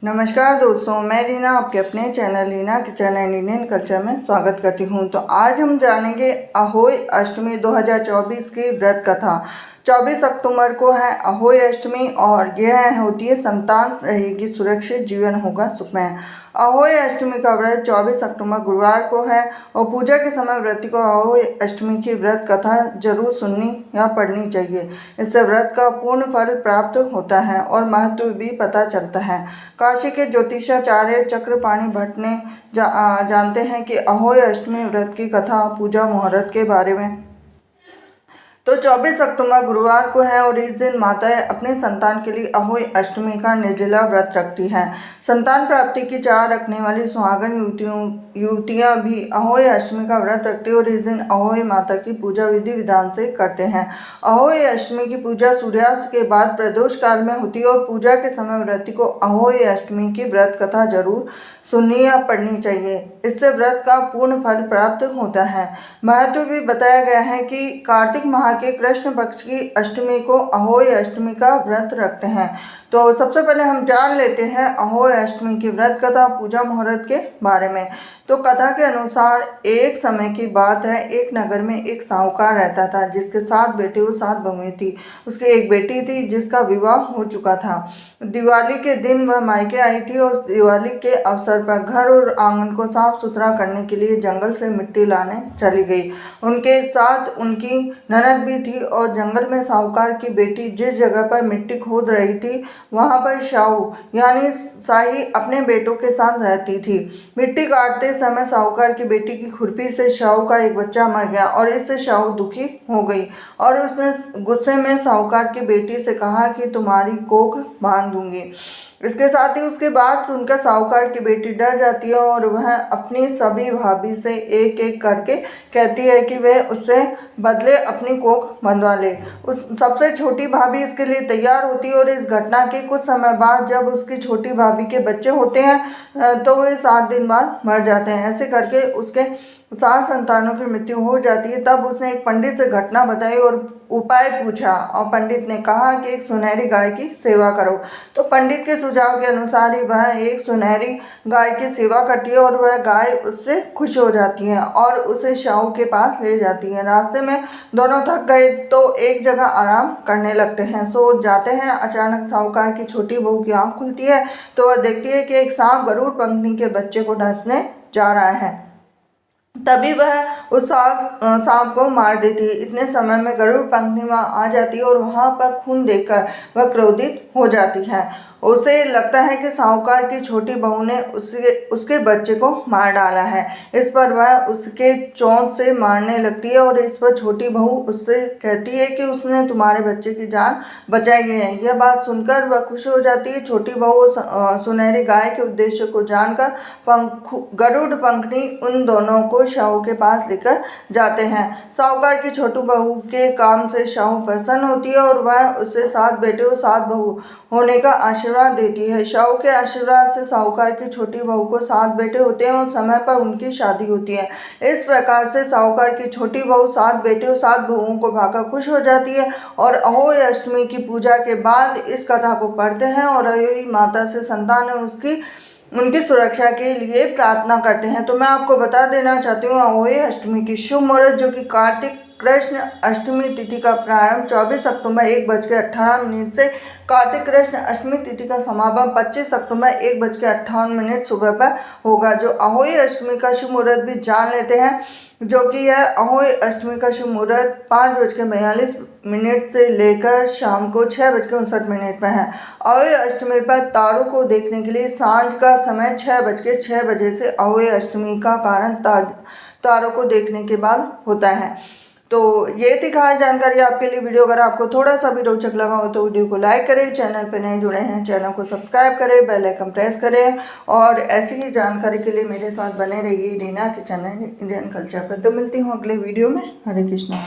नमस्कार दोस्तों, मैं रीना आपके अपने channel Reena kitchen and Indian culture में स्वागत करती हूं। तो आज हम जानेंगे अहोई अष्टमी 2024 की व्रत कथा। 24 अक्टूबर को है अहोई अष्टमी और यह होती है संतान रहेगी सुरक्षित, जीवन होगा सुखमय। अहोई अष्टमी का व्रत 24 अक्टूबर गुरुवार को है और पूजा के समय व्रती को अहोई अष्टमी की व्रत कथा जरूर सुननी या पढ़नी चाहिए। इससे व्रत का पूर्ण फल प्राप्त होता है और महत्व भी पता चलता है। काशी के ज्योतिषाचार्य चक्रपाणि भट्ट ने जानते हैं कि अहोई अष्टमी व्रत की कथा पूजा मुहूर्त के बारे में। तो 24 अक्टूबर गुरुवार को है और इस दिन माताएं अपने संतान के लिए अहोई अष्टमी का निर्जला व्रत रखती हैं। संतान प्राप्ति की चाह रखने वाली सुहागन युवतियां भी अहोई अष्टमी का व्रत रखती हैं और इस दिन अहोई माता की पूजा विधि विधान से करते हैं। अहोई अष्टमी की पूजा सूर्यास्त के बाद प्रदोष काल में होती है और पूजा के समय व्रती को अहोई अष्टमी की व्रत कथा जरूर सुननी या पढ़नी चाहिए। इससे व्रत का पूर्ण फल प्राप्त होता है। महत्व भी बताया गया है कि कार्तिक माह के कृष्ण पक्ष की अष्टमी को अहोई अष्टमी का व्रत रखते हैं। तो सबसे पहले हम जान लेते हैं अहोई अष्टमी की व्रत कथा पूजा मुहूर्त के बारे में। तो कथा के अनुसार एक समय की बात है, एक नगर में एक साहूकार रहता था जिसके 7 बेटे और 7 बहुएं थी। उसकी एक बेटी थी जिसका विवाह हो चुका था। दिवाली के दिन वह मायके आई थी और दिवाली के अवसर पर घर और आंगन को साफ सुथरा करने के लिए जंगल से मिट्टी लाने चली गई। उनके साथ उनकी ननद भी थी और जंगल में साहूकार की बेटी जिस जगह पर मिट्टी खोद रही थी वहां पर शाहू यानी शाही अपने बेटों के साथ रहती थी। मिट्टी काटते समय साहूकार की बेटी की खुरपी से शाहू का एक बच्चा मर गया और इससे शाहू दुखी हो गई और उसने गुस्से में साहूकार की बेटी से कहा कि तुम्हारी कोख बांध दूंगी। इसके साथ ही उसके बात सुनकर साहूकार की बेटी डर जाती है और वह अपनी सभी भाभी से एक एक करके कहती है कि वह उससे बदले अपनी कोख बंधवा ले। उस सबसे छोटी भाभी इसके लिए तैयार होती है और इस घटना के कुछ समय बाद जब उसकी छोटी भाभी के बच्चे होते हैं तो वे 7 दिन बाद मर जाते हैं। ऐसे करके उसके 7 संतानों की मृत्यु हो जाती है। तब उसने एक पंडित से घटना बताई और उपाय पूछा और पंडित ने कहा कि एक सुनहरी गाय की सेवा करो। तो पंडित के सुझाव के अनुसार ही वह एक सुनहरी गाय की सेवा करती है और वह गाय उससे खुश हो जाती है और उसे शाहू के पास ले जाती है। रास्ते में दोनों थक गए तो एक जगह आराम करने लगते हैं, सो जाते हैं। अचानक साहूकार की छोटी बहू की आँख खुलती है तो वह देखती है कि एक सांप गरुड़ पंखनी के बच्चे को डसने जा रहा है। तभी वह उस सांप को मार देती है। इतने समय में गरुड़ पंखनी वहाँ आ जाती है और वहाँ पर खून देखकर वह क्रोधित हो जाती है। उसे लगता है कि साहूकार की छोटी बहू ने उसके बच्चे को मार डाला है। इस पर वह उसके चोंच से मारने लगती है और इस पर छोटी बहू उससे कहती है कि उसने तुम्हारे बच्चे की जान बचाई है। यह बात सुनकर वह खुश हो जाती है। छोटी बहू सुनहरी गाय के उद्देश्य को जानकर गरुड़ पंखनी उन दोनों को शाहू के पास लेकर जाते हैं। साहूकार की छोटी बहू के काम से शाहू प्रसन्न होती है और वह उससे 7 बेटे और 7 बहू होने का आशीर्वाद देती है। शाहू के आशीर्वाद से साहूकार की छोटी बहू को 7 बेटे होते हैं और समय पर उनकी शादी होती है। इस प्रकार से साहूकार की छोटी बहू 7 बेटे और 7 बहुओं को पाकर खुश हो जाती है और अहोई अष्टमी की पूजा के बाद इस कथा को पढ़ते हैं और अहोई माता से संतान और उनकी सुरक्षा के लिए प्रार्थना करते हैं। तो मैं आपको बता देना चाहती हूँ अहोई अष्टमी की शुभ मुहूर्त जो कि कार्तिक कृष्ण अष्टमी तिथि का प्रारंभ 24 अक्टूबर 1:18 से कार्तिक कृष्ण अष्टमी तिथि का समापन 25 अक्टूबर 1:58 सुबह पर होगा। जो अहोई अष्टमी का शुभ मुहूर्त भी जान लेते हैं, जो कि यह अहोई अष्टमी का शुभ मुहूर्त 5:42 से लेकर शाम को 6:59 पर है। अहोई अष्टमी पर तारों को देखने के लिए सांझ का समय 6:06 से अहोई अष्टमी का कारण तारों को देखने के बाद होता है। तो ये थी खास जानकारी आपके लिए। वीडियो अगर आपको थोड़ा सा भी रोचक लगा हो तो वीडियो को लाइक करें, चैनल पर नए जुड़े हैं चैनल को सब्सक्राइब करें, बेल आइकन प्रेस करें और ऐसी ही जानकारी के लिए मेरे साथ बने रहिए Reena kitchen and Indian culture पर। तो मिलती हूँ अगले वीडियो में। हरे कृष्णा।